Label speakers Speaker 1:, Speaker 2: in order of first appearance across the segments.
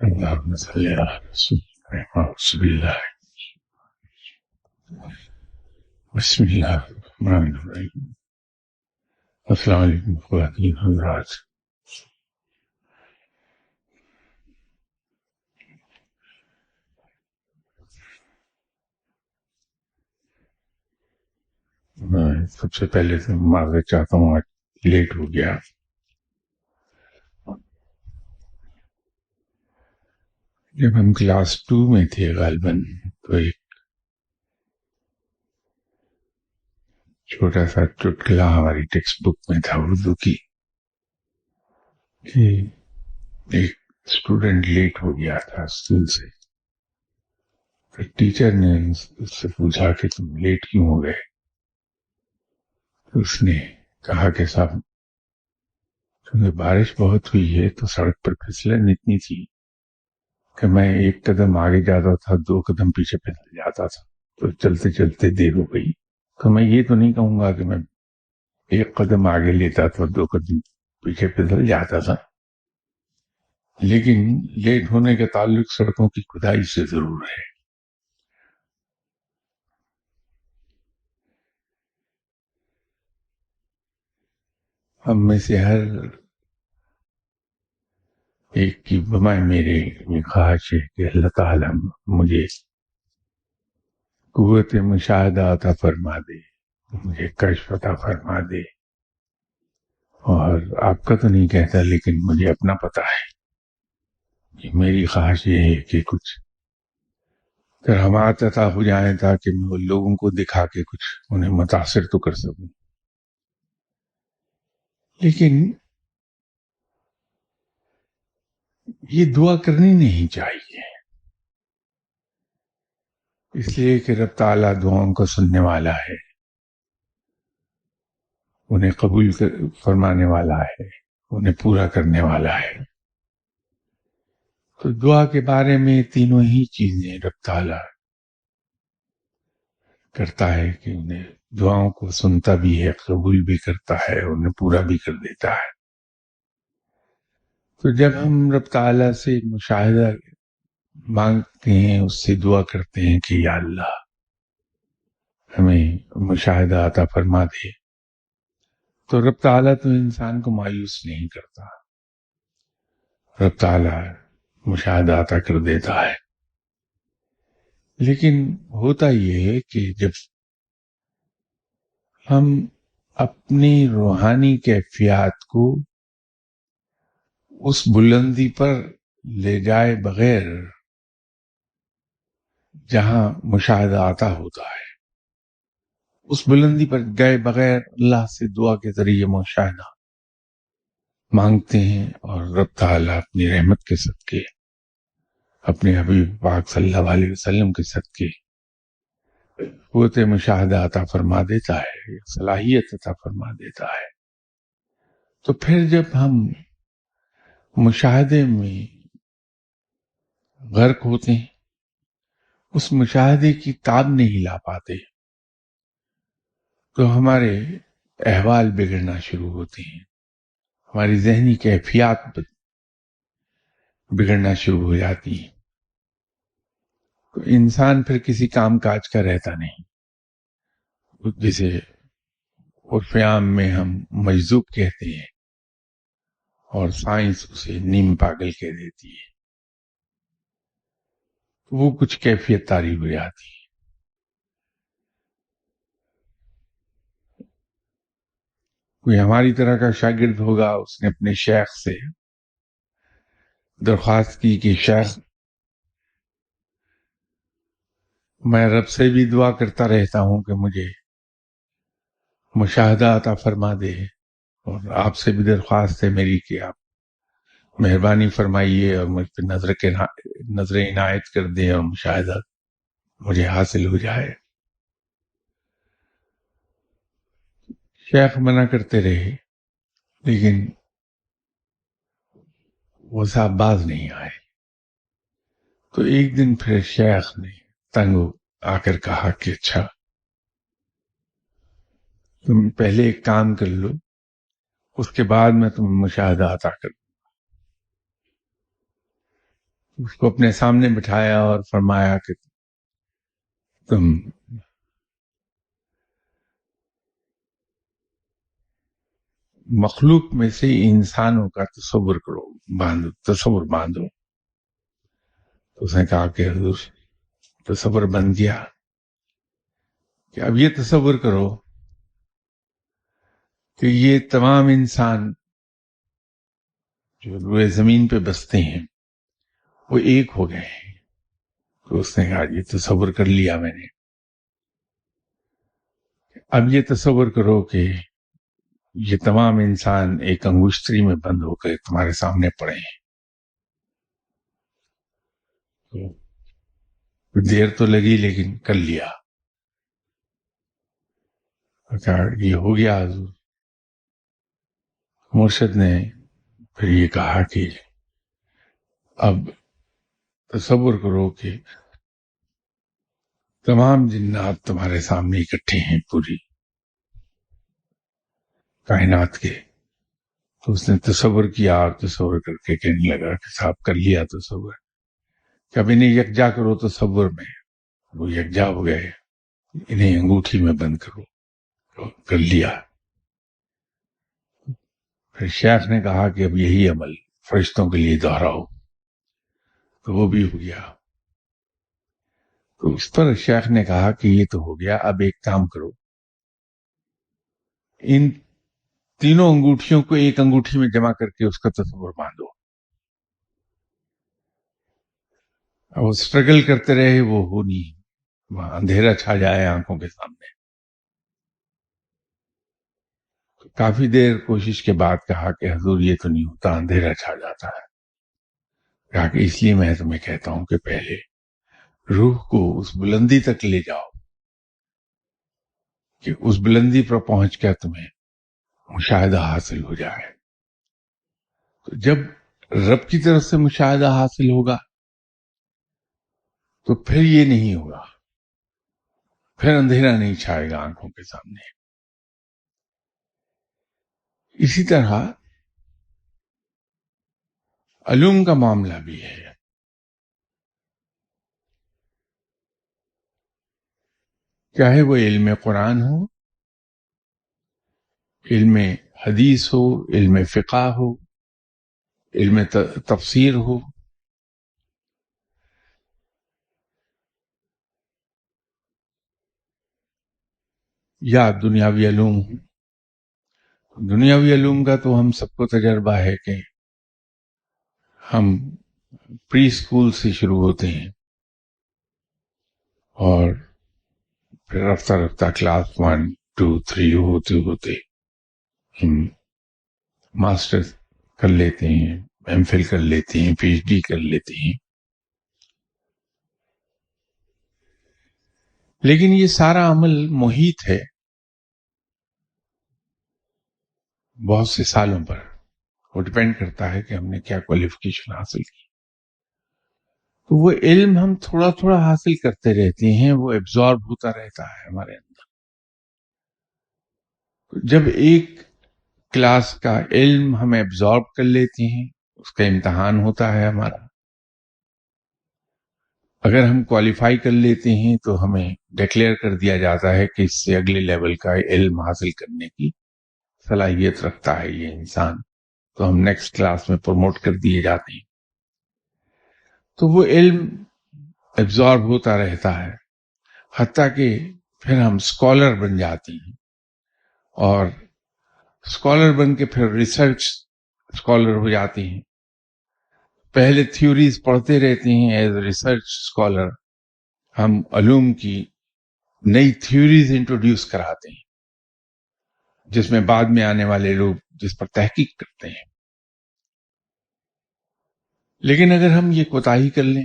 Speaker 1: اللهم صل على رسول الله أعوذ بالله بسم الله الرحمن الرحيم السلام علیکم خواتین حضرات. میں سب سے پہلے تو معذرت چاہتا ہوں، آج لیٹ ہو گیا. جب ہم کلاس 2 میں تھے غالباً تو ایک چھوٹا سا چٹکلا ہماری ٹیکسٹ بک میں تھا اردو کی کہ ایک اسٹوڈنٹ لیٹ ہو گیا تھا اسکول سے. تو ٹیچر نے اس سے پوچھا کہ تم لیٹ کیوں ہو گئے؟ تو اس نے کہا کہ صاحب کیونکہ بارش بہت ہوئی ہے تو سڑک پر پھسلن اتنی تھی کہ میں ایک قدم آگے جاتا تھا 2 قدم پیچھے پھسل جاتا تھا، تو چلتے چلتے دیر ہو گئی. تو میں یہ تو نہیں کہوں گا کہ میں ایک قدم آگے لیتا تھا 2 قدم پیچھے پھسل جاتا تھا، لیکن لیٹ ہونے کا تعلق سڑکوں کی کھدائی سے ضرور ہے. ہم میں سے ہر ایک کی بمائے میرے یہ خواہش ہے کہ اللہ تعالیٰ مجھے قوت مشاہدہ عطا فرما دے، مجھے کشف عطا فرما دے. اور آپ کا تو نہیں کہتا لیکن مجھے اپنا پتہ ہے کہ میری خواہش یہ ہے کہ کچھ کرامات عطا ہو جائیں تاکہ میں لوگوں کو دکھا کے کچھ انہیں متاثر تو کر سکوں. لیکن یہ دعا کرنی نہیں چاہیے، اس لیے کہ رب تعالیٰ دعاؤں کو سننے والا ہے، انہیں قبول فرمانے والا ہے، انہیں پورا کرنے والا ہے. تو دعا کے بارے میں تینوں ہی چیزیں رب تعالیٰ کرتا ہے کہ انہیں دعاؤں کو سنتا بھی ہے، قبول بھی کرتا ہے، انہیں پورا بھی کر دیتا ہے. تو جب ہم رب تعالیٰ سے مشاہدہ مانگتے ہیں، اس سے دعا کرتے ہیں کہ یا اللہ ہمیں مشاہدہ عطا فرما دے، تو رب تعالیٰ تو انسان کو مایوس نہیں کرتا، رب تعالیٰ مشاہدہ عطا کر دیتا ہے. لیکن ہوتا یہ ہے کہ جب ہم اپنی روحانی کیفیات کو اس بلندی پر لے جائے بغیر جہاں مشاہدہ عطا ہوتا ہے، اس بلندی پر گئے بغیر اللہ سے دعا کے ذریعے مشاہدہ مانگتے ہیں، اور رب تعالیٰ اپنی رحمت کے صدقے، اپنے حبیب پاک صلی اللہ علیہ وسلم کے صدقے قوت مشاہدہ عطا فرما دیتا ہے، صلاحیت عطا فرما دیتا ہے. تو پھر جب ہم مشاہدے میں غرق ہوتے ہیں، اس مشاہدے کی تاب نہیں لا پاتے، تو ہمارے احوال بگڑنا شروع ہوتے ہیں، ہماری ذہنی کیفیات بگڑنا شروع ہو جاتی ہیں. تو انسان پھر کسی کام کاج کا رہتا نہیں، جسے عرف عام میں ہم مجذوب کہتے ہیں اور سائنس اسے نیم پاگل کہہ دیتی ہے. وہ کچھ کیفیت طاری ہو جاتی ہے. کوئی ہماری طرح کا شاگرد ہوگا، اس نے اپنے شیخ سے درخواست کی کہ شیخ میں رب سے بھی دعا کرتا رہتا ہوں کہ مجھے مشاہدہ عطا فرما دے، اور آپ سے بھی درخواست ہے میری کہ آپ مہربانی فرمائیے اور مجھ پہ نظر عنایت کر دیں اور مشاہدہ مجھے حاصل ہو جائے. شیخ منع کرتے رہے لیکن وہ صاحب باز نہیں آئے. تو ایک دن پھر شیخ نے تنگ آ کر کہا کہ اچھا تم پہلے ایک کام کر لو، اس کے بعد میں تمہیں مشاہدہ عطا کر دوں. اس کو اپنے سامنے بٹھایا اور فرمایا کہ تم مخلوق میں سے انسانوں کا تصور کرو، تصور باندھو. تو اس نے کہا کہ حضور تصور بن گیا کہ اب یہ تصور کرو کہ یہ تمام انسان جو روئے زمین پہ بستے ہیں وہ ایک ہو گئے ہیں. تو اس نے کہا یہ تصور کر لیا میں نے. اب یہ تصور کرو کہ یہ تمام انسان ایک انگشتری میں بند ہو کر تمہارے سامنے پڑے ہیں. دیر تو لگی لیکن کر لیا. کہا یہ ہو گیا حضور. مرشد نے پھر یہ کہا کہ اب تصور کرو کہ تمام جنات تمہارے سامنے اکٹھے ہیں پوری کائنات کے. تو اس نے تصور کیا اور تصور کر کے کہنے لگا کہ صاحب کر لیا تصور. کہ اب انہیں یکجا کرو تصور میں. وہ یکجا ہو گئے. انہیں انگوٹھی میں بند کرو. تو کر لیا. پھر شیخ نے کہا کہ اب یہی عمل فرشتوں کے لیے دہراؤ. تو وہ بھی ہو گیا. تو اس پر شیخ نے کہا کہ یہ تو ہو گیا، اب ایک کام کرو، ان تینوں انگوٹھیوں کو ایک انگوٹھی میں جمع کر کے اس کا تصور باندھو. وہ اسٹرگل کرتے رہے، وہ ہو نہیں، وہاں اندھیرا چھا جائے آنکھوں کے سامنے. کافی دیر کوشش کے بعد کہا کہ حضور یہ تو نہیں ہوتا، اندھیرا چھا جاتا ہے. کہا کہ اس لیے میں تمہیں کہتا ہوں کہ پہلے روح کو اس بلندی تک لے جاؤ کہ اس بلندی پر پہنچ کر تمہیں مشاہدہ حاصل ہو جائے. تو جب رب کی طرف سے مشاہدہ حاصل ہوگا تو پھر یہ نہیں ہوگا، پھر اندھیرا نہیں چھائے گا آنکھوں کے سامنے. اسی طرح علوم کا معاملہ بھی ہے. چاہے وہ علم قرآن ہو، علم حدیث ہو، علم فقہ ہو، علم تفسیر ہو، یا دنیاوی علوم ہو. دنیاوی علوم کا تو ہم سب کو تجربہ ہے کہ ہم پری اسکول سے شروع ہوتے ہیں اور پھر رفتہ رفتہ کلاس 1 2 3 ہوتے ہوتے ہم ماسٹر کر لیتے ہیں، ایم فل کر لیتے ہیں، پی ایچ ڈی کر لیتے ہیں. لیکن یہ سارا عمل محیط ہے بہت سے سالوں پر. وہ ڈپینڈ کرتا ہے کہ ہم نے کیا کوالیفیکیشن حاصل کی. تو وہ علم ہم تھوڑا تھوڑا حاصل کرتے رہتے ہیں، وہ ایبزارب ہوتا رہتا ہے ہمارے اندر. جب ایک کلاس کا علم ہم ایبزارب کر لیتے ہیں، اس کا امتحان ہوتا ہے ہمارا. اگر ہم کوالیفائی کر لیتے ہیں تو ہمیں ڈکلیئر کر دیا جاتا ہے کہ اس سے اگلے لیول کا علم حاصل کرنے کی صلاحیت رکھتا ہے یہ انسان. تو ہم نیکسٹ کلاس میں پروموٹ کر دیے جاتے ہیں. تو وہ علم ایبزارب ہوتا رہتا ہے حتیٰ کہ پھر ہم اسکالر بن جاتے ہیں، اور اسکالر بن کے پھر ریسرچ اسکالر ہو جاتے ہیں. پہلے تھیوریز پڑھتے رہتے ہیں ایز ریسرچ اسکالر. ہم علوم کی نئی تھیوریز انٹروڈیوس کراتے ہیں جس میں بعد میں آنے والے لوگ جس پر تحقیق کرتے ہیں. لیکن اگر ہم یہ کوتاہی کر لیں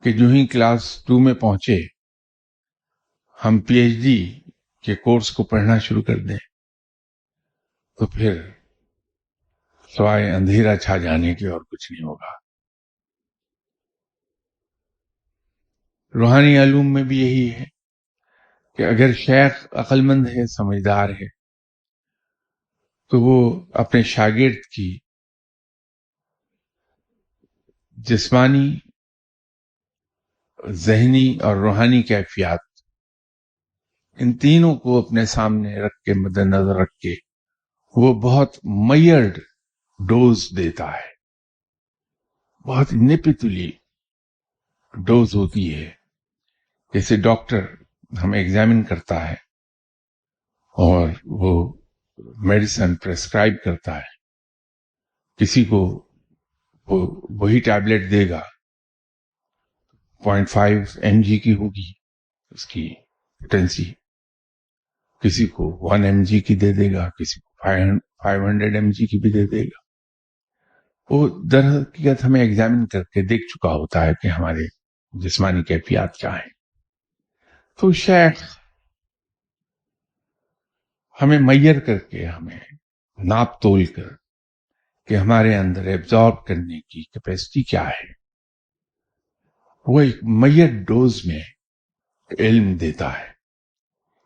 Speaker 1: کہ جو ہی کلاس 2 میں پہنچے ہم پی ایچ ڈی کے کورس کو پڑھنا شروع کر دیں، تو پھر سوائے اندھیرا چھا جانے کے اور کچھ نہیں ہوگا. روحانی علوم میں بھی یہی ہے کہ اگر شیخ عقل مند ہے، سمجھدار ہے، تو وہ اپنے شاگرد کی جسمانی، ذہنی اور روحانی کیفیات، ان تینوں کو اپنے سامنے رکھ کے، مد نظر رکھ کے، وہ بہت میئرڈ ڈوز دیتا ہے. بہت نپتلی ڈوز ہوتی ہے. جیسے ڈاکٹر ہمیں ایگزامن کرتا ہے اور وہ میڈیسن پریسکرائب کرتا ہے، کسی کو وہی ٹیبلٹ دے گا، 0.5 mg کی ہوگی اس کی پوٹینسی، کسی کو 1 mg کی دے دے گا، کسی کو 500 mg کی بھی دے دے گا. وہ در حقیقت ہمیں ایگزامن کر کے دیکھ چکا ہوتا ہے کہ ہمارے جسمانی کیفیات کیا ہیں. تو شیخ ہمیں میئر کر کے، ہمیں ناپ تول کر کہ ہمارے اندر ایبزارب کرنے کی کیپیسٹی کیا ہے، وہ ایک میئر ڈوز میں علم دیتا ہے.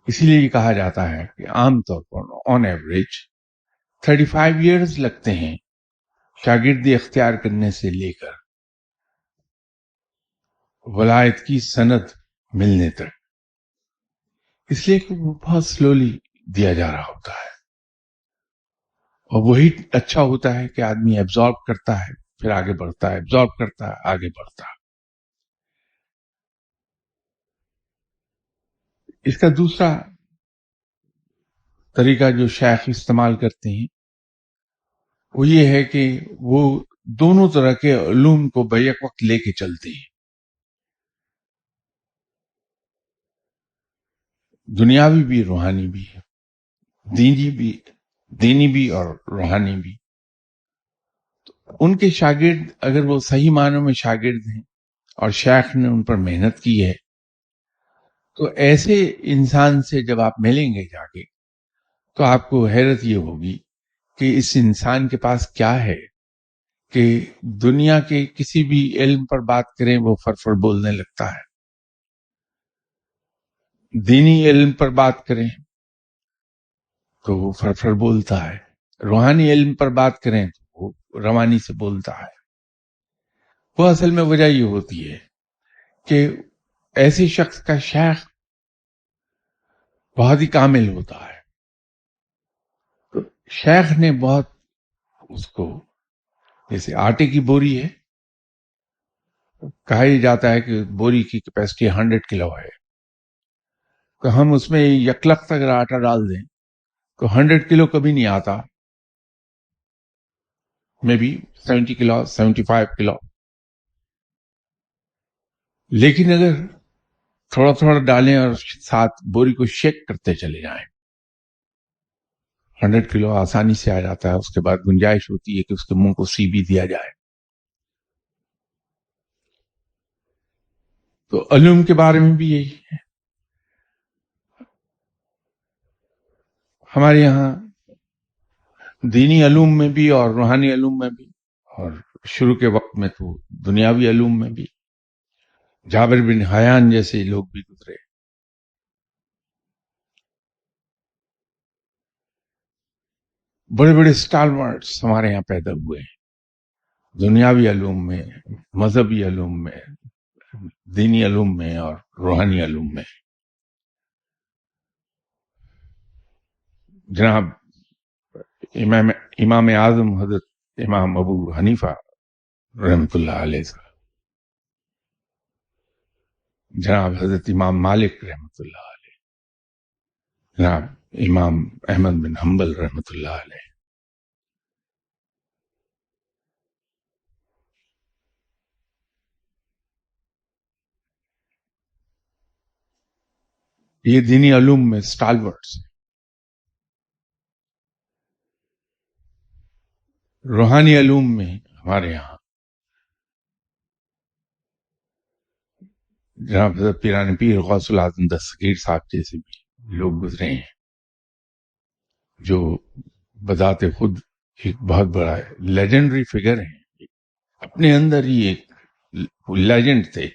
Speaker 1: اسی لیے یہ کہا جاتا ہے کہ عام طور پر آن ایوریج 35 ایئرز لگتے ہیں شاگردی اختیار کرنے سے لے کر ولایت کی سند ملنے تک، اس لیے کہ وہ بہت سلولی دیا جا رہا ہوتا ہے. اور وہی اچھا ہوتا ہے کہ آدمی ایبزارب کرتا ہے، پھر آگے بڑھتا ہے، ایبزارب کرتا ہے، آگے بڑھتا ہے. اس کا دوسرا طریقہ جو شیخ استعمال کرتے ہیں وہ یہ ہے کہ وہ دونوں طرح کے علوم کو بیک وقت لے کے چلتے ہیں، دنیاوی بھی، روحانی بھی، دینی بھی اور روحانی بھی. ان کے شاگرد اگر وہ صحیح معنوں میں شاگرد ہیں اور شیخ نے ان پر محنت کی ہے، تو ایسے انسان سے جب آپ ملیں گے جا کے، تو آپ کو حیرت یہ ہوگی کہ اس انسان کے پاس کیا ہے کہ دنیا کے کسی بھی علم پر بات کریں وہ فرفر بولنے لگتا ہے، دینی علم پر بات کریں تو وہ فرفر بولتا ہے، روحانی علم پر بات کریں تو وہ روانی سے بولتا ہے. وہ اصل میں وجہ یہ ہوتی ہے کہ ایسے شخص کا شیخ بہت ہی کامل ہوتا ہے. تو شیخ نے بہت اس کو، جیسے آٹے کی بوری ہے، کہا جاتا ہے کہ بوری کی کیپیسٹی 100 کلو ہے، تو ہم اس میں یکلخت اگر آٹا ڈال دیں تو 100 کلو کبھی نہیں آتا، میں بھی 70 کلو 75 کلو. لیکن اگر تھوڑا تھوڑا ڈالیں اور ساتھ بوری کو شیک کرتے چلے جائیں، 100 کلو آسانی سے آ جاتا ہے. اس کے بعد گنجائش ہوتی ہے کہ اس کے منہ کو سی بھی دیا جائے. تو علوم کے بارے میں بھی یہی ہے. ہمارے یہاں دینی علوم میں بھی اور روحانی علوم میں بھی، اور شروع کے وقت میں تو دنیاوی علوم میں بھی، جابر بن حیان جیسے لوگ بھی گزرے. بڑے بڑے اسٹالورٹس ہمارے یہاں پیدا ہوئے ہیں، دنیاوی علوم میں، مذہبی علوم میں، دینی علوم میں اور روحانی علوم میں. جناب امام اعظم حضرت امام ابو حنیفہ رحمۃ اللہ علیہ صاحب، جناب حضرت امام مالک رحمۃ اللہ علیہ، جناب امام احمد بن حنبل رحمۃ اللہ علیہ. یہ دینی علوم میں اسٹالورٹس ہیں. روحانی علوم میں ہمارے یہاں جناب حضرت پیران پیر غوث العظم دستگیر صاحب جیسے بھی لوگ گزرے ہیں، جو بذات خود ایک بہت بڑا لیجنڈری فگر ہیں، اپنے اندر ہی ایک لیجنڈ تھے،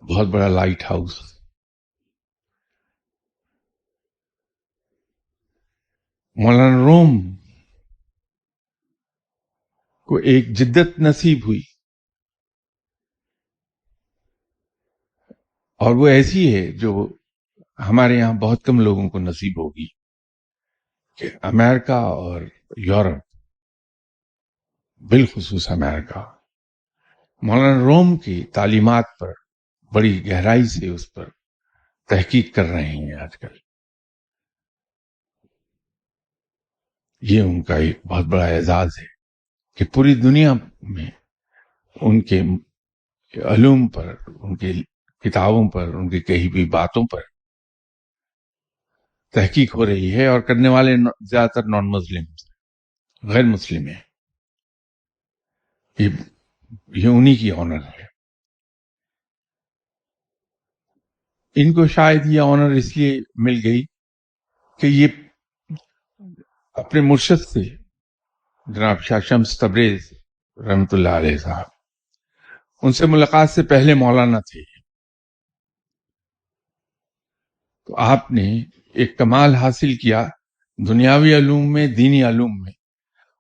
Speaker 1: بہت بڑا لائٹ ہاؤس. مولانا روم کو ایک جدت نصیب ہوئی اور وہ ایسی ہے جو ہمارے یہاں بہت کم لوگوں کو نصیب ہوگی کہ امریکہ اور یورپ، بالخصوص امریکہ، مولانا روم کی تعلیمات پر بڑی گہرائی سے اس پر تحقیق کر رہے ہیں آج کل. یہ ان کا ایک بہت بڑا اعزاز ہے کہ پوری دنیا میں ان کے علوم پر، ان کی کتابوں پر، ان کی کہی ہوئی باتوں پر تحقیق ہو رہی ہے، اور کرنے والے زیادہ تر نان مسلم، غیر مسلم ہیں. یہ انہی کی آنر ہے. ان کو شاید یہ آنر اس لیے مل گئی کہ یہ اپنے مرشد سے، جناب شاہ شمس تبریز رحمت اللہ علیہ صاحب، ان سے ملاقات سے پہلے مولانا تھے. تو آپ نے ایک کمال حاصل کیا دنیاوی علوم میں، دینی علوم میں،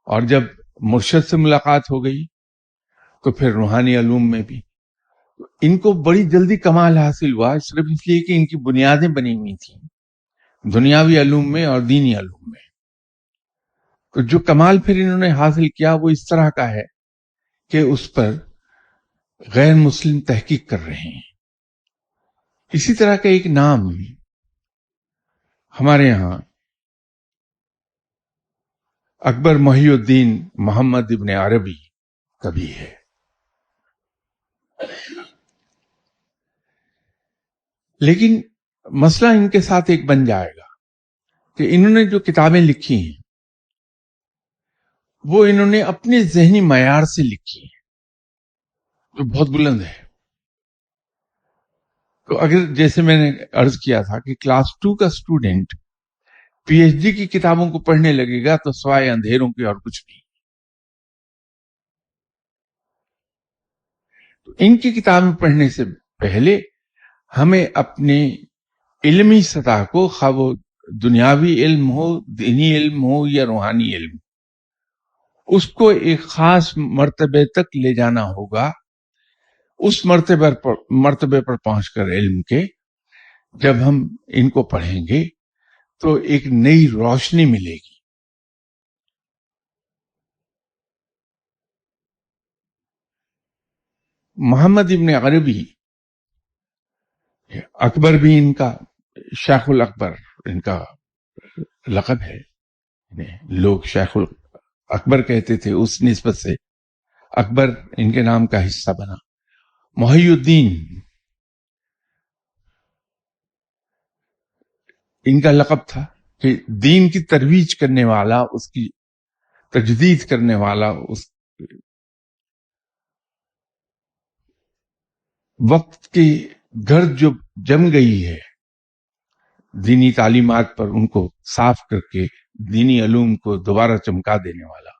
Speaker 1: اور جب مرشد سے ملاقات ہو گئی تو پھر روحانی علوم میں بھی. ان کو بڑی جلدی کمال حاصل ہوا، صرف اس لیے کہ ان کی بنیادیں بنی ہوئی تھیں دنیاوی علوم میں اور دینی علوم میں. تو جو کمال پھر انہوں نے حاصل کیا وہ اس طرح کا ہے کہ اس پر غیر مسلم تحقیق کر رہے ہیں. اسی طرح کا ایک نام ہمارے ہاں اکبر محی الدین محمد ابن عربی کا بھی ہے. لیکن مسئلہ ان کے ساتھ ایک بن جائے گا کہ انہوں نے جو کتابیں لکھی ہیں وہ انہوں نے اپنے ذہنی معیار سے لکھی ہیں جو بہت بلند ہے. تو اگر جیسے میں نے عرض کیا تھا کہ کلاس 2 کا اسٹوڈنٹ پی ایچ ڈی کی کتابوں کو پڑھنے لگے گا تو سوائے اندھیروں کے اور کچھ نہیں. تو ان کی کتابیں پڑھنے سے پہلے ہمیں اپنے علمی سطح کو، خواہ وہ دنیاوی علم ہو، دینی علم ہو یا روحانی علم، اس کو ایک خاص مرتبے تک لے جانا ہوگا. اس مرتبے پر پہنچ کر علم کے جب ہم ان کو پڑھیں گے تو ایک نئی روشنی ملے گی. محمد ابن عربی، اکبر بھی ان کا، شیخ الاکبر ان کا لقب ہے. لوگ شیخ اکبر کہتے تھے، اس نسبت سے اکبر ان کے نام کا حصہ بنا. محی الدین ان کا لقب تھا کہ دین کی ترویج کرنے والا، اس کی تجدید کرنے والا. اس وقت کی گرد جو جم گئی ہے دینی تعلیمات پر، ان کو صاف کر کے دینی علوم کو دوبارہ چمکا دینے والا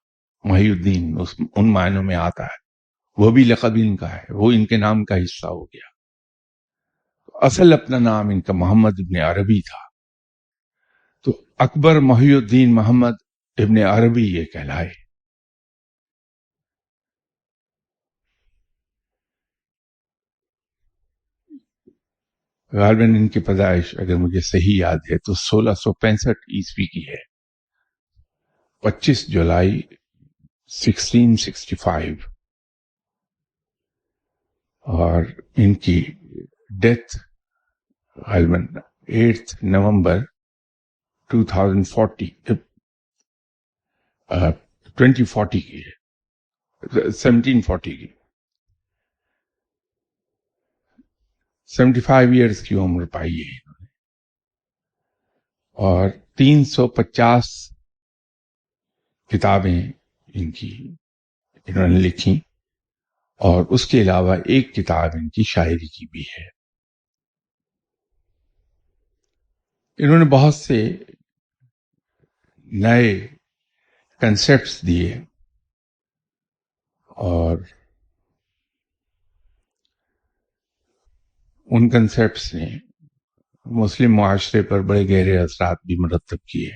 Speaker 1: محی الدین ان معنوں میں آتا ہے. وہ بھی لقب ان کا ہے، وہ ان کے نام کا حصہ ہو گیا. اصل اپنا نام ان کا محمد ابن عربی تھا. تو اکبر محی الدین محمد ابن عربی یہ کہلائے. غالباً ان کی پیدائش اگر مجھے صحیح یاد ہے تو 1665 عیسوی کی ہے، 25 جولائی 1665. اور ان کی ڈیتھ غالباً 8 نومبر 2040 2040 کی ہے، 1740 کی. 75 ایئرس کی عمر پائی ہے انہوں نے، اور 350 کتابیں ان کی انہوں نے لکھی، اور اس کے علاوہ ایک کتاب ان کی شاعری کی بھی ہے. انہوں نے بہت سے نئے کنسیپٹس دیے، اور ان کنسیپٹس نے مسلم معاشرے پر بڑے گہرے اثرات بھی مرتب کیے.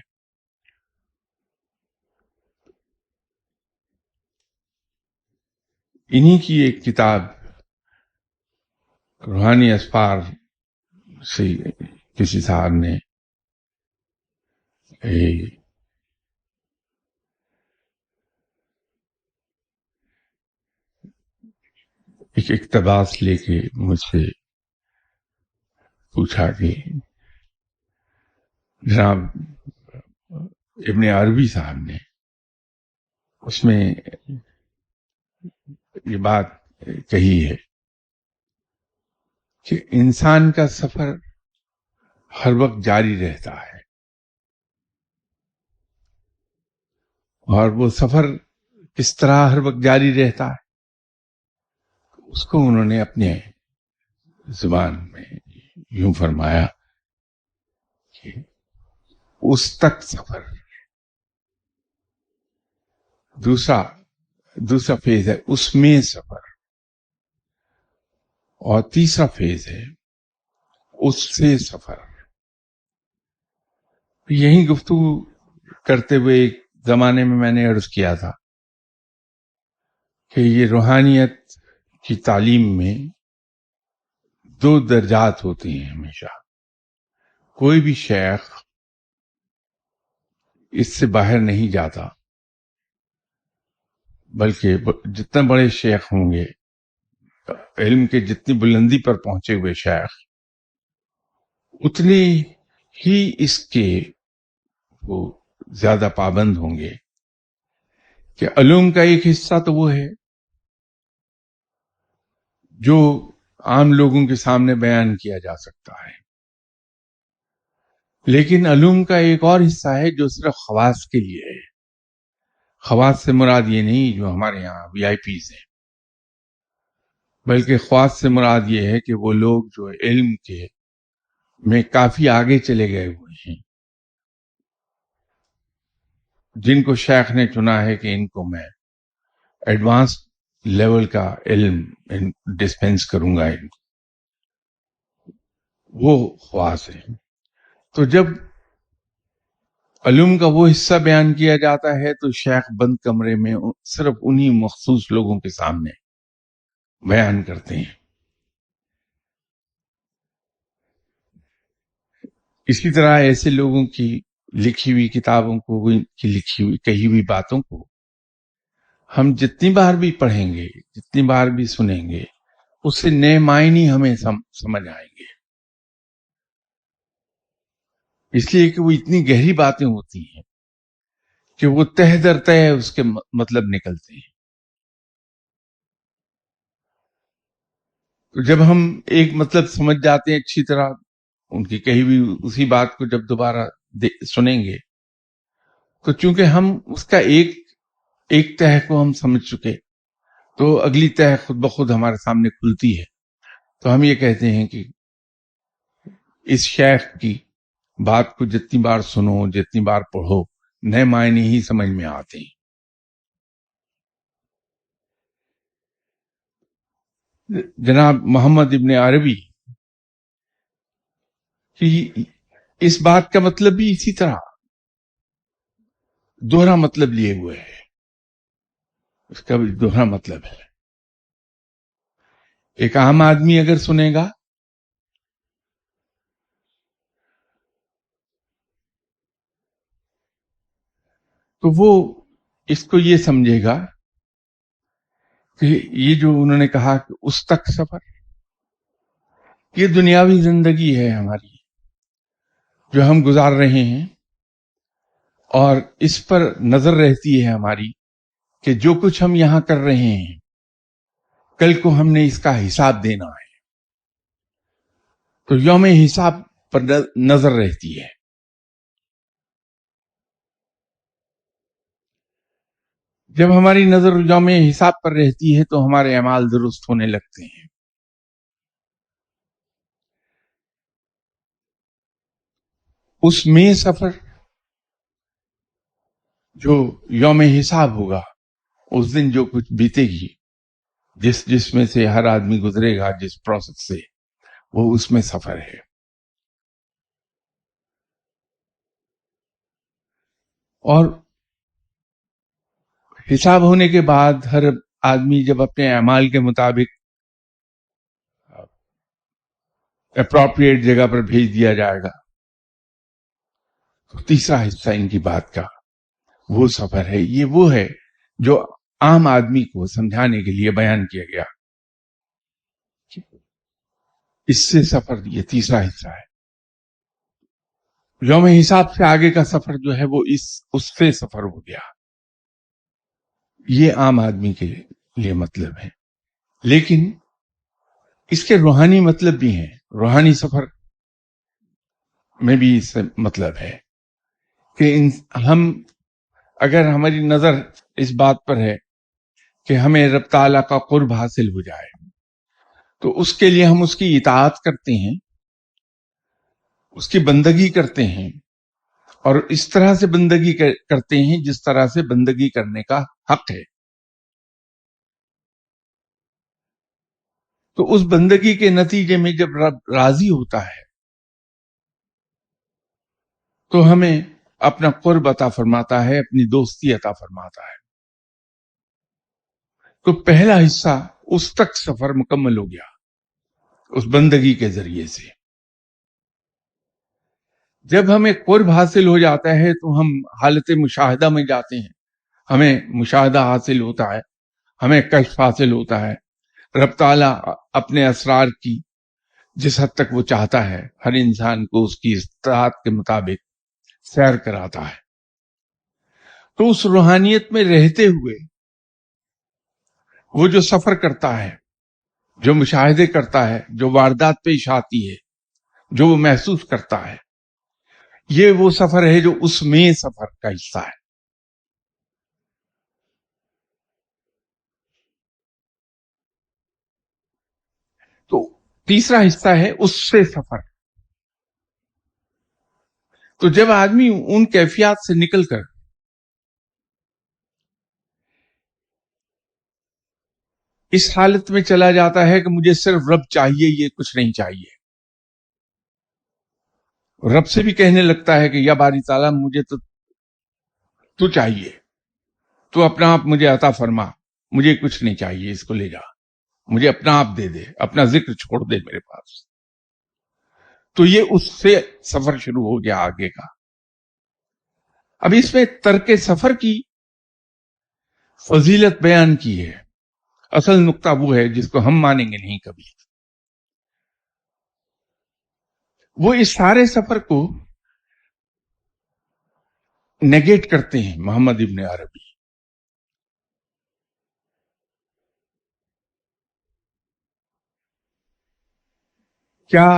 Speaker 1: انہی کی ایک کتاب روحانی اسفار سے کسی صاحب نے ایک اقتباس لے کے مجھ سے پوچھا کہ جناب ابن عربی صاحب نے اس میں یہ بات کہی ہے کہ انسان کا سفر ہر وقت جاری رہتا ہے، اور وہ سفر کس طرح ہر وقت جاری رہتا ہے اس کو انہوں نے اپنے زبان میں یوں فرمایا کہ اس تک سفر، دوسرا فیز ہے اس میں سفر، اور تیسرا فیز ہے اس سے سفر۔ یہی گفتگو کرتے ہوئے ایک زمانے میں نے عرض کیا تھا کہ یہ روحانیت کی تعلیم میں 2 درجات ہوتے ہیں ہمیشہ۔ کوئی بھی شیخ اس سے باہر نہیں جاتا، بلکہ جتنے بڑے شیخ ہوں گے، علم کے جتنی بلندی پر پہنچے ہوئے شیخ، اتنے ہی اس کے وہ زیادہ پابند ہوں گے کہ علوم کا ایک حصہ تو وہ ہے جو عام لوگوں کے سامنے بیان کیا جا سکتا ہے، لیکن علوم کا ایک اور حصہ ہے جو صرف خواص کے لیے ہے۔ خواص سے مراد یہ نہیں جو ہمارے یہاں وی آئی پیز ہیں، بلکہ خواص سے مراد یہ ہے کہ وہ لوگ جو علم کے میں کافی آگے چلے گئے ہوئے ہیں، جن کو شیخ نے چنا ہے کہ ان کو میں ایڈوانس لیول کا علم ڈسپینس کروں گا، ان کو وہ خواص ہیں۔ تو جب علوم کا وہ حصہ بیان کیا جاتا ہے تو شیخ بند کمرے میں صرف انہی مخصوص لوگوں کے سامنے بیان کرتے ہیں۔ اسی طرح ایسے لوگوں کی لکھی ہوئی کتابوں کو، کی لکھی ہوئی کہی ہوئی باتوں کو ہم جتنی بار بھی پڑھیں گے، جتنی بار بھی سنیں گے، اس سے نئے معنی ہمیں سمجھ آئیں گے، اس لیے کہ وہ اتنی گہری باتیں ہوتی ہیں کہ وہ تہ در تہ اس کے مطلب نکلتے ہیں۔ تو جب ہم ایک مطلب سمجھ جاتے ہیں اچھی طرح، ان کی کہی ہوئی اسی بات کو جب دوبارہ سنیں گے تو چونکہ ہم اس کا ایک تہ کو ہم سمجھ چکے، تو اگلی تہ خود بخود ہمارے سامنے کھلتی ہے۔ تو ہم یہ کہتے ہیں کہ اس شیخ کی بات کو جتنی بار سنو، جتنی بار پڑھو، نئے معنی ہی سمجھ میں آتے ہیں۔ جناب محمد ابن عربی کی اس بات کا مطلب بھی اسی طرح دوہرا مطلب لیے ہوئے ہے، اس کا بھی دوہرا مطلب ہے۔ ایک عام آدمی اگر سنے گا تو وہ اس کو یہ سمجھے گا کہ یہ جو انہوں نے کہا کہ اس تک سفر، یہ دنیاوی زندگی ہے ہماری جو ہم گزار رہے ہیں، اور اس پر نظر رہتی ہے ہماری کہ جو کچھ ہم یہاں کر رہے ہیں کل کو ہم نے اس کا حساب دینا ہے، تو یوم حساب پر نظر رہتی ہے۔ جب ہماری نظر یوم حساب پر رہتی ہے تو ہمارے اعمال درست ہونے لگتے ہیں۔ اس میں سفر جو یوم حساب ہوگا، اس دن جو کچھ بیتے گی، جس میں سے ہر آدمی گزرے گا، جس پروسیس سے، وہ اس میں سفر ہے۔ اور حساب ہونے کے بعد ہر آدمی جب اپنے اعمال کے مطابق اپروپریٹ جگہ پر بھیج دیا جائے گا. تیسرا حصہ ان کی بات کا وہ سفر ہے، یہ وہ ہے جو عام آدمی کو سمجھانے کے لیے بیان کیا گیا. اس سے سفر یہ تیسرا حصہ ہے. یوم حساب سے آگے کا سفر جو ہے وہ اس سے سفر ہو گیا. یہ عام آدمی کے لیے مطلب ہے، لیکن اس کے روحانی مطلب بھی ہیں. روحانی سفر میں بھی اس سے مطلب ہے کہ ہم اگر ہماری نظر اس بات پر ہے کہ ہمیں رب تعالیٰ کا قرب حاصل ہو جائے تو اس کے لیے ہم اس کی اطاعت کرتے ہیں، اس کی بندگی کرتے ہیں، اور اس طرح سے بندگی کرتے ہیں جس طرح سے بندگی کرنے کا حق ہے. تو اس بندگی کے نتیجے میں جب رب راضی ہوتا ہے تو ہمیں اپنا قرب عطا فرماتا ہے، اپنی دوستی عطا فرماتا ہے. تو پہلا حصہ اس تک سفر مکمل ہو گیا اس بندگی کے ذریعے سے. جب ہمیں قرب حاصل ہو جاتا ہے تو ہم حالت مشاہدہ میں جاتے ہیں، ہمیں مشاہدہ حاصل ہوتا ہے، ہمیں کشف حاصل ہوتا ہے. رب تعالیٰ اپنے اسرار کی جس حد تک وہ چاہتا ہے ہر انسان کو اس کی استطاعت کے مطابق سیر کراتا ہے. تو اس روحانیت میں رہتے ہوئے وہ جو سفر کرتا ہے، جو مشاہدے کرتا ہے، جو واردات پیش آتی ہے، جو وہ محسوس کرتا ہے، یہ وہ سفر ہے جو اس میں سفر کا حصہ ہے. تو تیسرا حصہ ہے اس سے سفر. تو جب آدمی ان کیفیات سے نکل کر اس حالت میں چلا جاتا ہے کہ مجھے صرف رب چاہیے، یہ کچھ نہیں چاہیے، رب سے بھی کہنے لگتا ہے کہ یا باری تعالیٰ مجھے تو چاہیے، تو اپنا آپ مجھے عطا فرما، مجھے کچھ نہیں چاہیے، اس کو لے جا، مجھے اپنا آپ دے دے، اپنا ذکر چھوڑ دے میرے پاس. تو یہ اس سے سفر شروع ہو گیا آگے کا. اب اس میں ترک سفر کی فضیلت بیان کی ہے. اصل نقطہ وہ ہے جس کو ہم مانیں گے نہیں کبھی. وہ اس سارے سفر کو نیگیٹ کرتے ہیں محمد ابن عربی. کیا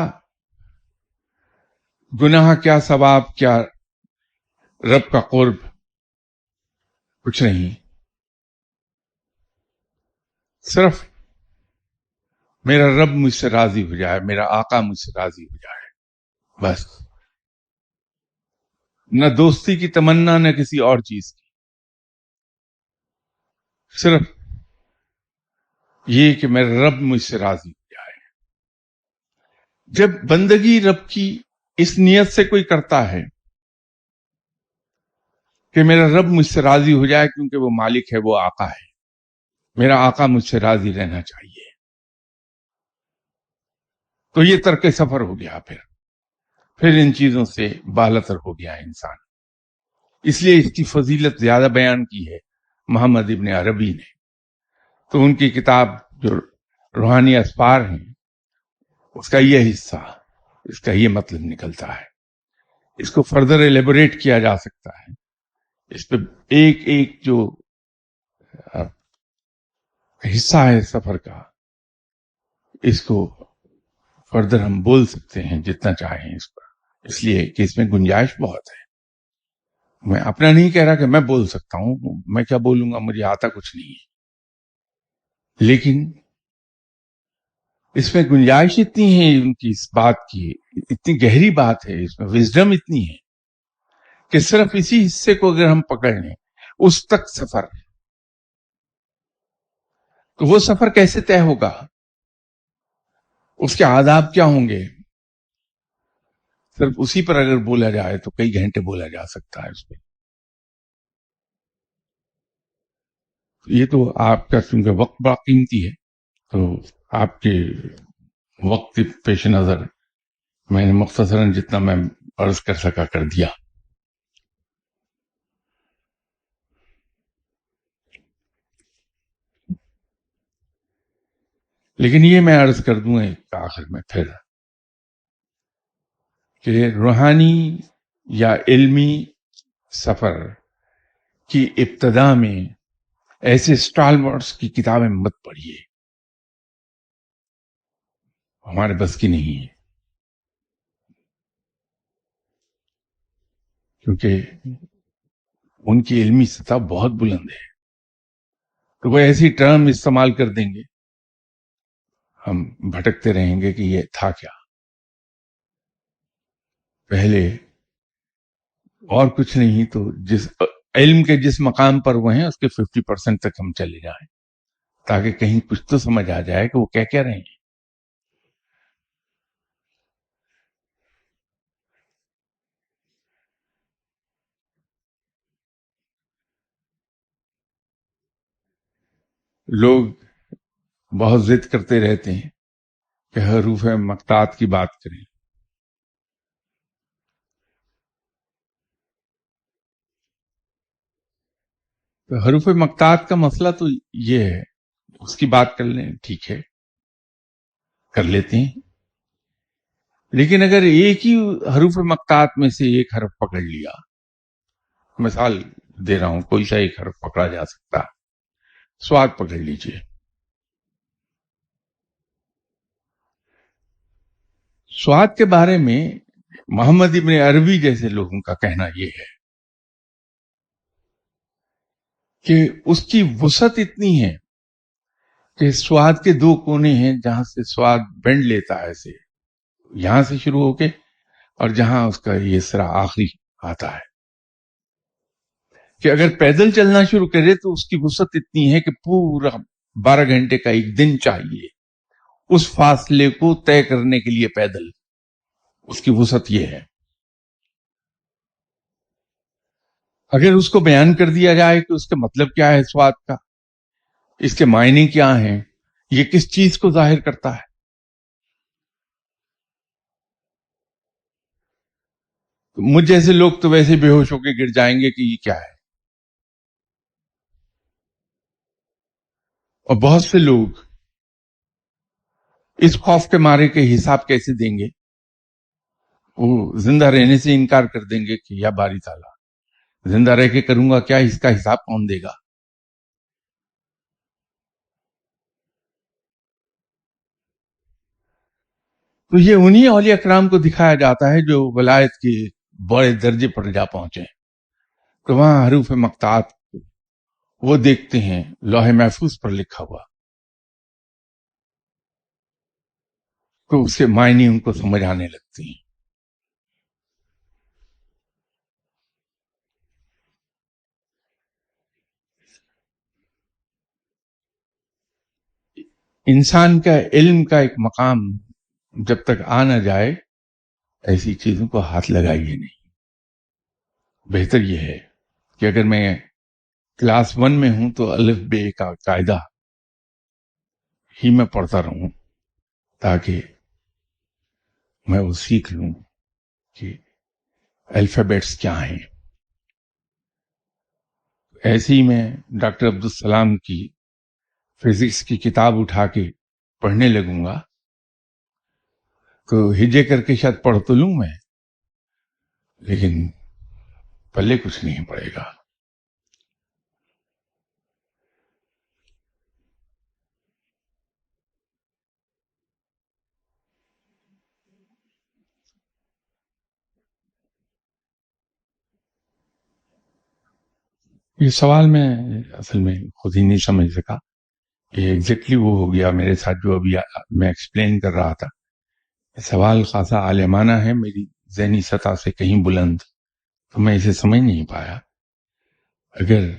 Speaker 1: گناہ، کیا ثواب، کیا رب کا قرب، کچھ نہیں، صرف میرا رب مجھ سے راضی ہو جائے، میرا آقا مجھ سے راضی ہو جائے، بس. نہ دوستی کی تمنا، نہ کسی اور چیز کی، صرف یہ کہ میرا رب مجھ سے راضی ہو جائے. جب بندگی رب کی اس نیت سے کوئی کرتا ہے کہ میرا رب مجھ سے راضی ہو جائے، کیونکہ وہ مالک ہے، وہ آقا ہے، میرا آقا مجھ سے راضی رہنا چاہیے، تو یہ ترک سفر ہو گیا. پھر ان چیزوں سے بالاتر ہو گیا انسان. اس لیے اس کی فضیلت زیادہ بیان کی ہے محمد ابن عربی نے. تو ان کی کتاب جو روحانی اسفار ہیں اس کا یہ حصہ، اس کا یہ مطلب نکلتا ہے. اس کو فردر ایلیبوریٹ کیا جا سکتا ہے، اس پہ ایک ایک جو حصہ ہے سفر کا، اس کو فردر ہم بول سکتے ہیں جتنا چاہیں اس پر، اس لیے کہ اس میں گنجائش بہت ہے. میں اپنا نہیں کہہ رہا کہ میں بول سکتا ہوں، میں کیا بولوں گا، مجھے آتا کچھ نہیں ہے، لیکن اس میں گنجائش اتنی ہے ان کی اس بات کی، اتنی گہری بات ہے اس میں، وزڈم اتنی ہے کہ صرف اسی حصے کو اگر ہم پکڑ لیں اس تک سفر، تو وہ سفر کیسے طے ہوگا، اس کے آداب کیا ہوں گے، صرف اسی پر اگر بولا جائے تو کئی گھنٹے بولا جا سکتا ہے اس پہ. یہ تو آپ کا چونکہ وقت بڑا قیمتی ہے، تو آپ کے وقت پیش نظر میں نے مختصراً جتنا میں عرض کر سکا کر دیا. لیکن یہ میں عرض کر دوں ایک آخر میں پھر کہ روحانی یا علمی سفر کی ابتدا میں ایسے اسٹالورٹس کی کتابیں مت پڑھیے، ہمارے بس کی نہیں ہے، کیونکہ ان کی علمی سطح بہت بلند ہے. تو وہ ایسی ٹرم استعمال کر دیں گے، ہم بھٹکتے رہیں گے کہ یہ تھا کیا. پہلے اور کچھ نہیں تو جس علم کے جس مقام پر وہ ہیں اس کے 50% تک ہم چلے جائیں، تاکہ کہیں کچھ تو سمجھ آ جائے کہ وہ کیا کہہ رہے ہیں. لوگ بہت ضد کرتے رہتے ہیں کہ حروف مقطعات کی بات کریں. تو حروف مقطعات کا مسئلہ تو یہ ہے، اس کی بات کر لیں، ٹھیک ہے کر لیتے ہیں. لیکن اگر ایک ہی حروف مقطعات میں سے ایک حرف پکڑ لیا، مثال دے رہا ہوں، کوئی سا ایک حرف پکڑا جا سکتا، سواد پکڑ لیجئے. سواد کے بارے میں محمد ابن عربی جیسے لوگوں کا کہنا یہ ہے کہ اس کی وسعت اتنی ہے کہ سواد کے دو کونے ہیں جہاں سے سواد بینڈ لیتا ہے، ایسے یہاں سے شروع ہو کے اور جہاں اس کا یہ سرا آخری آتا ہے، کہ اگر پیدل چلنا شروع کرے تو اس کی وسعت اتنی ہے کہ پورا 12 گھنٹے کا ایک دن چاہیے اس فاصلے کو طے کرنے کے لیے. پیدل اس کی وسعت یہ ہے. اگر اس کو بیان کر دیا جائے کہ اس کا مطلب کیا ہے، سواد کا، اس کے معنی کیا ہیں، یہ کس چیز کو ظاہر کرتا ہے، مجھ جیسے لوگ تو ویسے بے ہوش ہو کے گر جائیں گے کہ یہ کیا ہے. اور بہت سے لوگ اس خوف کے مارے کے حساب کیسے دیں گے، وہ زندہ رہنے سے انکار کر دیں گے کہ یا باری تعالیٰ زندہ رہ کے کروں گا کیا، اس کا حساب کون دے گا. تو یہ انہی اولیاء اکرام کو دکھایا جاتا ہے جو ولایت کے بڑے درجے پر جا پہنچے، تو وہاں حروف مقطعات وہ دیکھتے ہیں لوح محفوظ پر لکھا ہوا، تو اس کے معنی ان کو سمجھ آنے لگتے ہیں. انسان کا علم کا ایک مقام جب تک آ نہ جائے، ایسی چیزوں کو ہاتھ لگائیے نہیں. بہتر یہ ہے کہ اگر میں کلاس 1 میں ہوں تو الف بے کا قاعدہ ہی میں پڑھتا رہوں، تاکہ میں وہ سیکھ لوں کہ الفابیٹس کیا ہیں. ایسے ہی میں ڈاکٹر عبدالسلام کی فزکس کی کتاب اٹھا کے پڑھنے لگوں گا تو ہجے کر کے شاید پڑھ تو لوں میں، لیکن پلے کچھ نہیں پڑے گا. یہ سوال میں اصل میں خود ہی نہیں سمجھ سکا، یہ ایگزیکٹلی وہ ہو گیا میرے ساتھ جو ابھی میں ایکسپلین کر رہا تھا. سوال خاصا عالمانہ ہے، میری ذہنی سطح سے کہیں بلند، تو میں اسے سمجھ نہیں پایا. اگر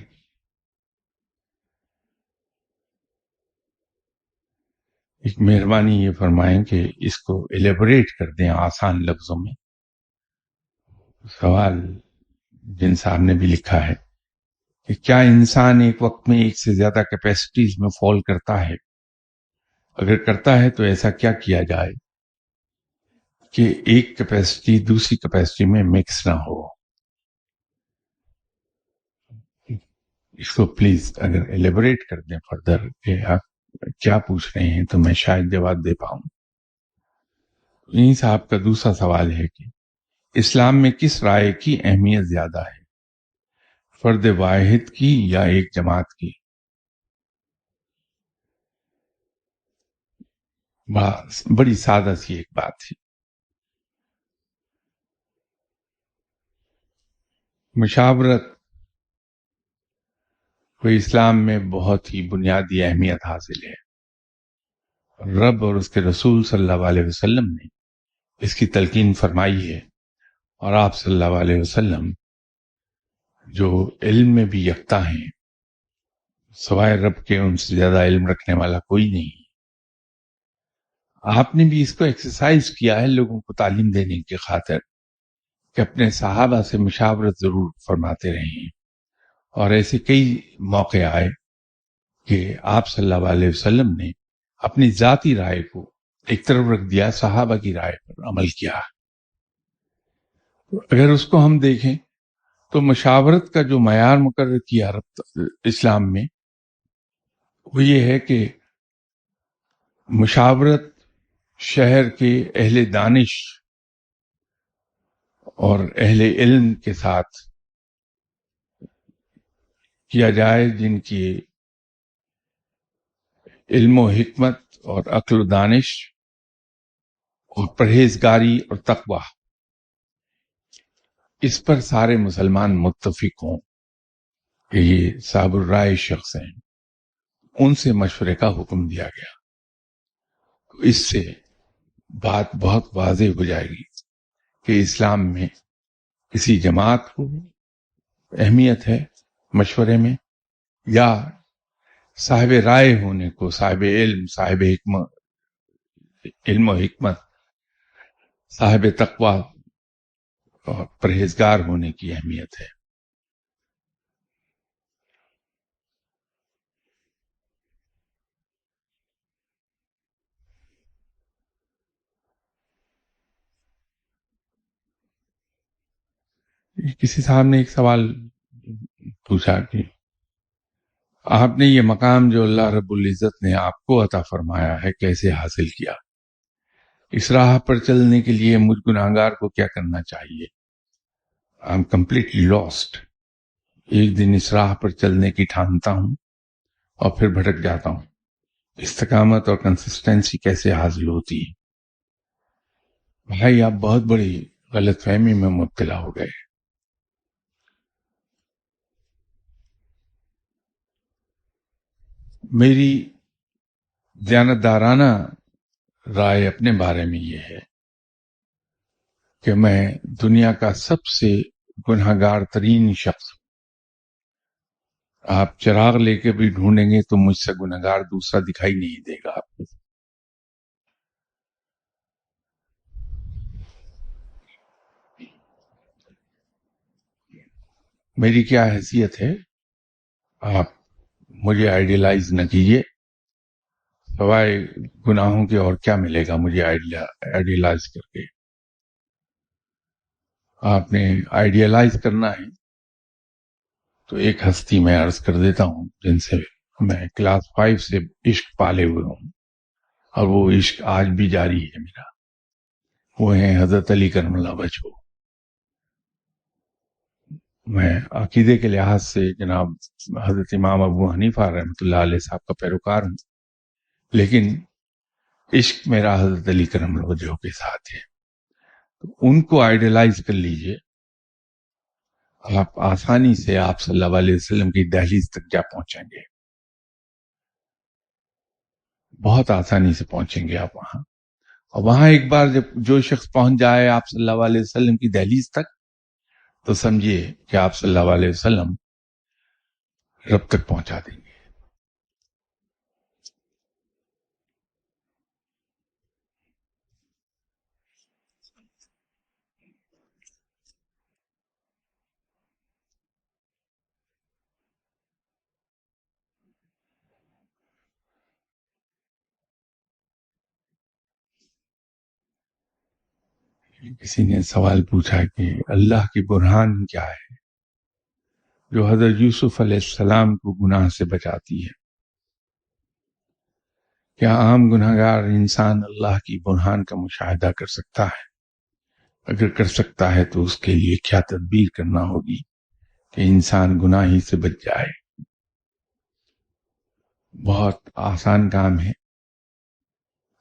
Speaker 1: ایک مہربانی یہ فرمائیں کہ اس کو ایلیبوریٹ کر دیں آسان لفظوں میں. سوال جن صاحب نے بھی لکھا ہے کہ کیا انسان ایک وقت میں ایک سے زیادہ کیپیسٹیز میں فال کرتا ہے؟ اگر کرتا ہے تو ایسا کیا کیا جائے کہ ایک کیپیسٹی دوسری کیپیسٹی میں مکس نہ ہو. اس کو پلیز اگر ایلیبوریٹ کر دیں فردر کہ آپ کیا پوچھ رہے ہیں تو میں شاید جواب دے پاؤں. انہی صاحب کا دوسرا سوال ہے کہ اسلام میں کس رائے کی اہمیت زیادہ ہے، فرد واحد کی یا ایک جماعت کی؟ بڑی سادہ سی ایک بات تھی. مشاورت کو اسلام میں بہت ہی بنیادی اہمیت حاصل ہے. رب اور اس کے رسول صلی اللہ علیہ وسلم نے اس کی تلقین فرمائی ہے، اور آپ صلی اللہ علیہ وسلم جو علم میں بھی یکتا ہیں، سوائے رب کے ان سے زیادہ علم رکھنے والا کوئی نہیں. آپ نے بھی اس کو ایکسرسائز کیا ہے لوگوں کو تعلیم دینے کی خاطر کہ اپنے صحابہ سے مشاورت ضرور فرماتے رہیں. اور ایسے کئی موقع آئے کہ آپ صلی اللہ علیہ وسلم نے اپنی ذاتی رائے کو ایک طرف رکھ دیا، صحابہ کی رائے پر عمل کیا. اگر اس کو ہم دیکھیں تو مشاورت کا جو معیار مقرر کیا اسلام میں وہ یہ ہے کہ مشاورت شہر کے اہل دانش اور اہل علم کے ساتھ کیا جائے، جن کی علم و حکمت اور عقل و دانش اور پرہیزگاری اور تقوی، اس پر سارے مسلمان متفق ہوں کہ یہ صاحب الرائے شخص ہیں. ان سے مشورے کا حکم دیا گیا. تو اس سے بات بہت واضح ہو جائے گی کہ اسلام میں کسی جماعت کو اہمیت ہے مشورے میں، یا صاحب رائے ہونے کو، صاحب علم، صاحب علم و حکمت، صاحب تقوی اور پرہیزگار ہونے کی اہمیت ہے. کسی صاحب نے ایک سوال پوچھا کہ آپ نے یہ مقام جو اللہ رب العزت نے آپ کو عطا فرمایا ہے کیسے حاصل کیا؟ اس راہ پر چلنے کے لیے مجھ گناہگار کو کیا کرنا چاہیے؟ I am completely last. ایک دن اس راہ پر چلنے کی ٹھانتا ہوں اور پھر بھٹک جاتا ہوں. استقامت اور کنسسٹنسی کیسے حاصل ہوتی ہے؟ بھائی آپ بہت بڑی غلط فہمی میں مبتلا ہو گئے. میری دیانتدارانہ رائے اپنے بارے میں یہ ہے کہ میں دنیا کا سب سے گنہگار ترین شخص ہوں. آپ چراغ لے کے بھی ڈھونڈیں گے تو مجھ سے گنہگار دوسرا دکھائی نہیں دے گا آپ کو. میری کیا حیثیت ہے آپ مجھے آئیڈیلائز نہ کیجیے. سوائے گناہوں کے اور کیا ملے گا مجھے آئیڈیلائز کر کے؟ آپ نے آئیڈیلائز کرنا ہے تو ایک ہستی میں عرض کر دیتا ہوں جن سے میں کلاس 5 سے عشق پالے ہوئے ہوں، اور وہ عشق آج بھی جاری ہے میرا. وہ ہیں حضرت علی کرم اللہ وجہہ. میں عقیدے کے لحاظ سے جناب حضرت امام ابو حنیفہ رحمۃ اللہ علیہ صاحب کا پیروکار ہوں، لیکن عشق میرا حضرت علی کرم اللہ وجہہ کے ساتھ ہے. تو ان کو آئیڈیلائز کر لیجئے، آپ آسانی سے آپ صلی اللہ علیہ وسلم کی دہلیز تک جا پہنچیں گے. بہت آسانی سے پہنچیں گے آپ وہاں. اور وہاں ایک بار جب جو شخص پہنچ جائے آپ صلی اللہ علیہ وسلم کی دہلیز تک، تو سمجھیے کہ آپ صلی اللہ علیہ وسلم رب تک پہنچا دیں گے. کسی نے سوال پوچھا کہ اللہ کی برہان کیا ہے جو حضرت یوسف علیہ السلام کو گناہ سے بچاتی ہے؟ کیا عام گناہگار انسان اللہ کی برہان کا مشاہدہ کر سکتا ہے؟ اگر کر سکتا ہے تو اس کے لیے کیا تدبیر کرنا ہوگی کہ انسان گناہ ہی سے بچ جائے؟ بہت آسان کام ہے.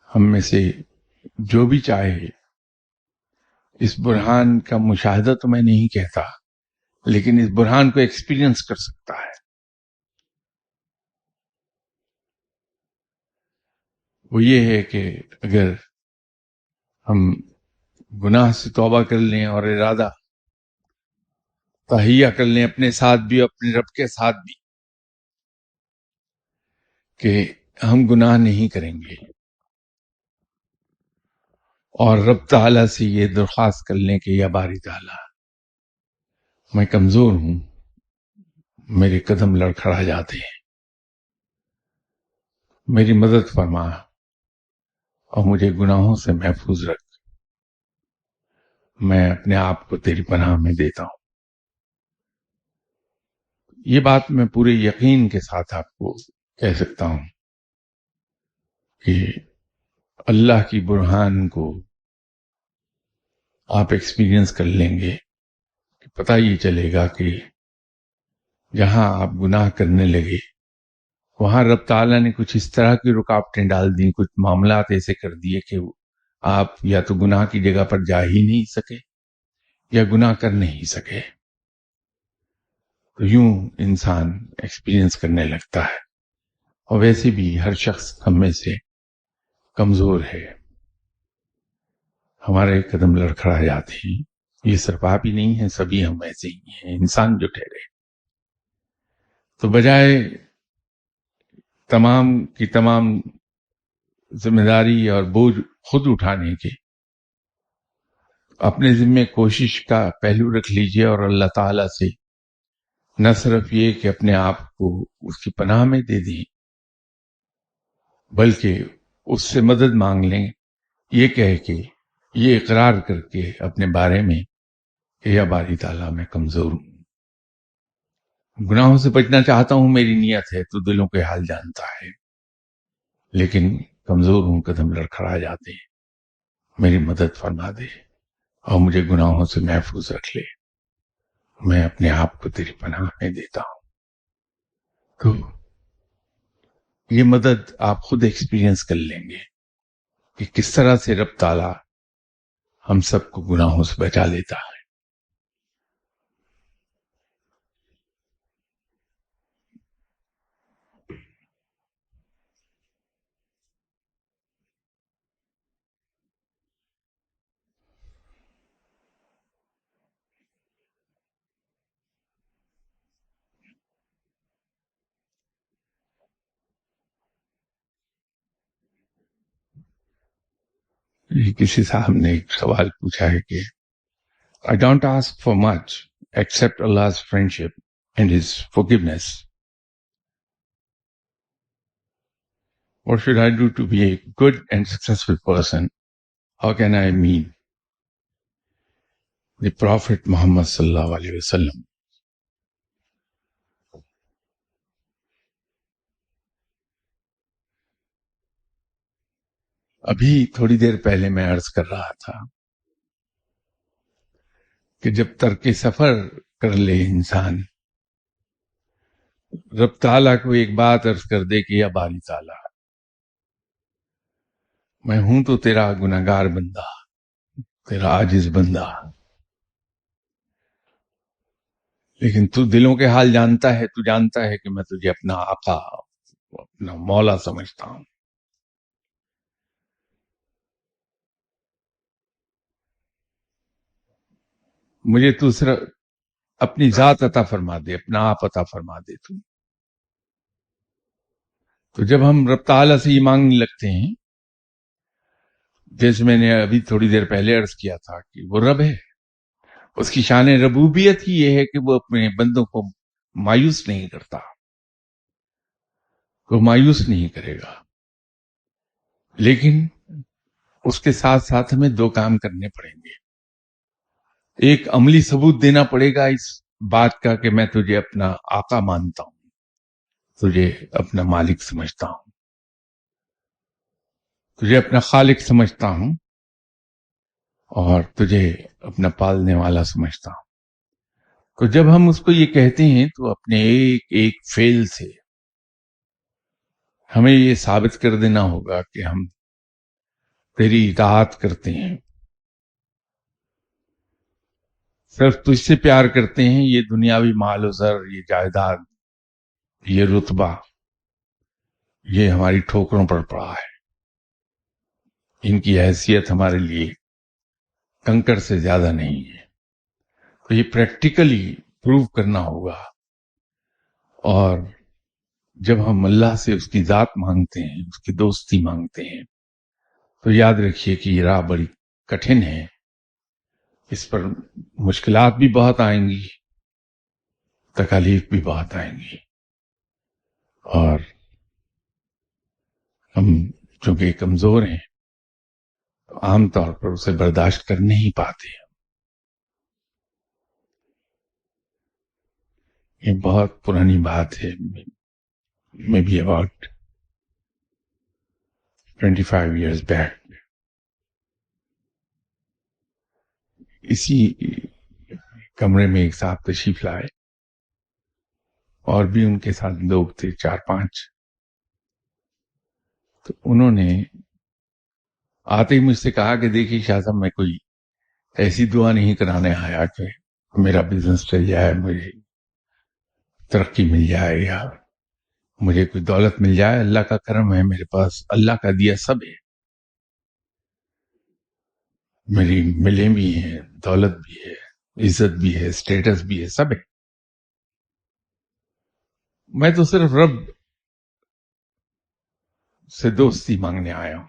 Speaker 1: ہم میں سے جو بھی چاہے اس برہان کا مشاہدہ تو میں نہیں کہتا، لیکن اس برہان کو ایکسپیرینس کر سکتا ہے. وہ یہ ہے کہ اگر ہم گناہ سے توبہ کر لیں اور ارادہ تہیہ کر لیں اپنے ساتھ بھی اپنے رب کے ساتھ بھی کہ ہم گناہ نہیں کریں گے، اور رب تعالیٰ سے یہ درخواست کر لیں کہ یا باری تعالیٰ میں کمزور ہوں، میرے قدم لڑکھڑا جاتے ہیں، میری مدد فرما اور مجھے گناہوں سے محفوظ رکھ، میں اپنے آپ کو تیری پناہ میں دیتا ہوں. یہ بات میں پورے یقین کے ساتھ آپ کو کہہ سکتا ہوں کہ اللہ کی برہان کو آپ ایکسپیرینس کر لیں گے کہ پتہ یہ چلے گا کہ جہاں آپ گناہ کرنے لگے وہاں رب تعالیٰ نے کچھ اس طرح کی رکاوٹیں ڈال دیں، کچھ معاملات ایسے کر دیے کہ آپ یا تو گناہ کی جگہ پر جا ہی نہیں سکے یا گناہ کر نہیں سکے. تو یوں انسان ایکسپیرینس کرنے لگتا ہے. اور ویسے بھی ہر شخص ہم میں سے کمزور ہے، ہمارے قدم لڑکھڑا جاتے ہیں. یہ صرف آپ ہی نہیں ہیں، سبھی ہم ایسے ہی ہیں، انسان جو ٹھہرے. تو بجائے تمام کی تمام ذمہ داری اور بوجھ خود اٹھانے کے، اپنے ذمے کوشش کا پہلو رکھ لیجئے اور اللہ تعالیٰ سے نہ صرف یہ کہ اپنے آپ کو اس کی پناہ میں دے دیں، بلکہ اس سے مدد مانگ لیں، یہ کہہ کے، یہ اقرار کر کے اپنے بارے میں کہ یا باری تعالیٰ میں کمزور ہوں، گناہوں سے بچنا چاہتا ہوں، میری نیت ہے، تو دلوں کے حال جانتا ہے، لیکن کمزور ہوں، قدم لڑکھڑا جاتے ہیں، میری مدد فرما دے اور مجھے گناہوں سے محفوظ رکھ لے، میں اپنے آپ کو تیری پناہ میں دیتا ہوں. تو یہ مدد آپ خود ایکسپیرینس کر لیں گے کہ کس طرح سے رب تعالیٰ ہم سب کو گناہوں سے بچا لیتا ہے. کسی صاحب نے ایک سوال پوچھا ہے کہ I don't ask for much except Allah's friendship and His forgiveness. What should I do to be a good and successful person? How can I meet the Prophet Muhammad sallallahu alaihi wasallam? ابھی تھوڑی دیر پہلے میں عرض کر رہا تھا کہ جب ترک سفر کر لے انسان، رب تعالیٰ کو ایک بات عرض کر دے کہ یا باری تعالیٰ میں ہوں تو تیرا گناہگار بندہ، تیرا عاجز بندہ، لیکن تو دلوں کے حال جانتا ہے، تو جانتا ہے کہ میں تجھے اپنا آقا، اپنا مولا سمجھتا ہوں. مجھے تو صرف اپنی ذات عطا فرما دے، اپنا آپ عطا فرما دے. تو جب ہم رب تعالیٰ سے یہ مانگنے لگتے ہیں، جیسے میں نے ابھی تھوڑی دیر پہلے عرض کیا تھا کہ وہ رب ہے، اس کی شان ربوبیت ہی یہ ہے کہ وہ اپنے بندوں کو مایوس نہیں کرتا، وہ مایوس نہیں کرے گا. لیکن اس کے ساتھ ساتھ ہمیں دو کام کرنے پڑیں گے. ایک عملی ثبوت دینا پڑے گا اس بات کا کہ میں تجھے اپنا آقا مانتا ہوں، تجھے اپنا مالک سمجھتا ہوں، تجھے اپنا خالق سمجھتا ہوں، اور تجھے اپنا پالنے والا سمجھتا ہوں۔ تو جب ہم اس کو یہ کہتے ہیں تو اپنے ایک ایک فعل سے ہمیں یہ ثابت کر دینا ہوگا کہ ہم تیری اطاعت کرتے ہیں، صرف تجھ سے پیار کرتے ہیں۔ یہ دنیاوی مال و زر، یہ جائیداد، یہ رتبہ، یہ ہماری ٹھوکروں پر پڑا ہے، ان کی حیثیت ہمارے لیے کنکر سے زیادہ نہیں ہے۔ تو یہ پریکٹیکلی پروو کرنا ہوگا، اور جب ہم اللہ سے اس کی ذات مانگتے ہیں، اس کی دوستی مانگتے ہیں، تو یاد رکھیے کہ یہ راہ بڑی کٹھن ہے، اس پر مشکلات بھی بہت آئیں گی، تکالیف بھی بہت آئیں گی، اور ہم چونکہ کمزور ہیں تو عام طور پر اسے برداشت کر نہیں پاتے۔ یہ بہت پرانی بات ہے، میں بھی اباؤٹ 25 years back اسی کمرے میں ایک صاحب تشریف لائے، اور بھی ان کے ساتھ لوگ تھے 4-5۔ تو انہوں نے آتے ہی مجھ سے کہا کہ دیکھیے شاہ صاحب، میں کوئی ایسی دعا نہیں کرانے آیا کہ میرا بزنس چل جائے، مجھے ترقی مل جائے، یا مجھے کوئی دولت مل جائے۔ اللہ کا کرم ہے، میرے پاس اللہ کا دیا سب ہے، میری ملیں بھی ہیں، دولت بھی ہے، عزت بھی ہے، اسٹیٹس بھی ہے، سب ہے۔ میں تو صرف رب سے دوستی مانگنے آیا ہوں۔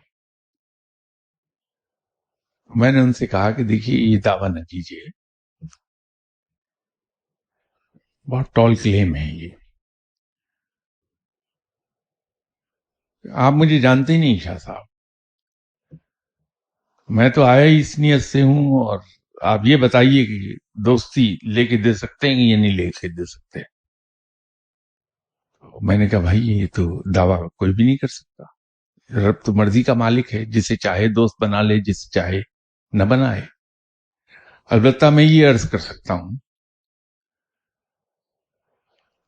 Speaker 1: میں نے ان سے کہا کہ دیکھیے یہ دعویٰ نہ کیجیے، بہت ٹال کلیم ہے یہ، آپ مجھے جانتے ہی نہیں شاہ صاحب، میں تو آیا ہی اس نیت سے ہوں، اور آپ یہ بتائیے کہ دوستی لے کے دے سکتے ہیں یا نہیں لے کے دے سکتے۔ میں نے کہا بھائی یہ تو دعویٰ کوئی بھی نہیں کر سکتا، رب تو مرضی کا مالک ہے، جسے چاہے دوست بنا لے، جسے چاہے نہ بنائے۔ البتہ میں یہ عرض کر سکتا ہوں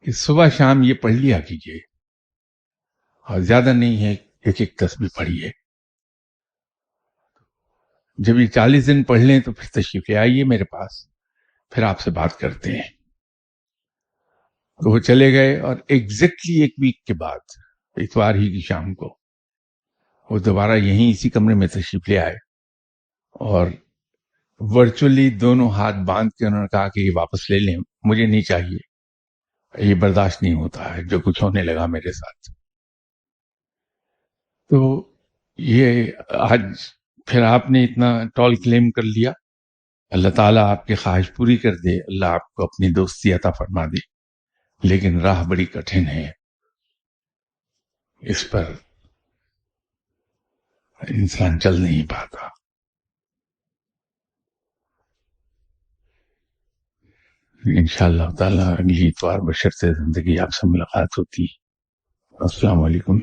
Speaker 1: کہ صبح شام یہ پڑھ لیا کیجیے، اور زیادہ نہیں ہے، ایک ایک تسبیح پڑھیے۔ جب یہ 40 دن پڑھ لیں تو پھر تشریف لے آئیے میرے پاس، پھر آپ سے بات کرتے ہیں۔ تو وہ چلے گئے، اور ایگزیکٹلی ایک ویک کے بعد اتوار ہی کی شام کو وہ دوبارہ یہیں اسی کمرے میں تشریف لے آئے، اور ورچولی دونوں ہاتھ باندھ کے انہوں نے کہا کہ یہ واپس لے لیں، مجھے نہیں چاہیے، یہ برداشت نہیں ہوتا ہے جو کچھ ہونے لگا میرے ساتھ۔ تو یہ آج پھر آپ نے اتنا ٹال کلیم کر لیا، اللہ تعالیٰ آپ کی خواہش پوری کر دے، اللہ آپ کو اپنی دوستی عطا فرما دے، لیکن راہ بڑی کٹھن ہے، اس پر انسان چل نہیں پاتا۔ انشاءاللہ تعالیٰ اگلی اتوار بشرط زندگی آپ سے ملاقات ہوتی۔ السلام علیکم۔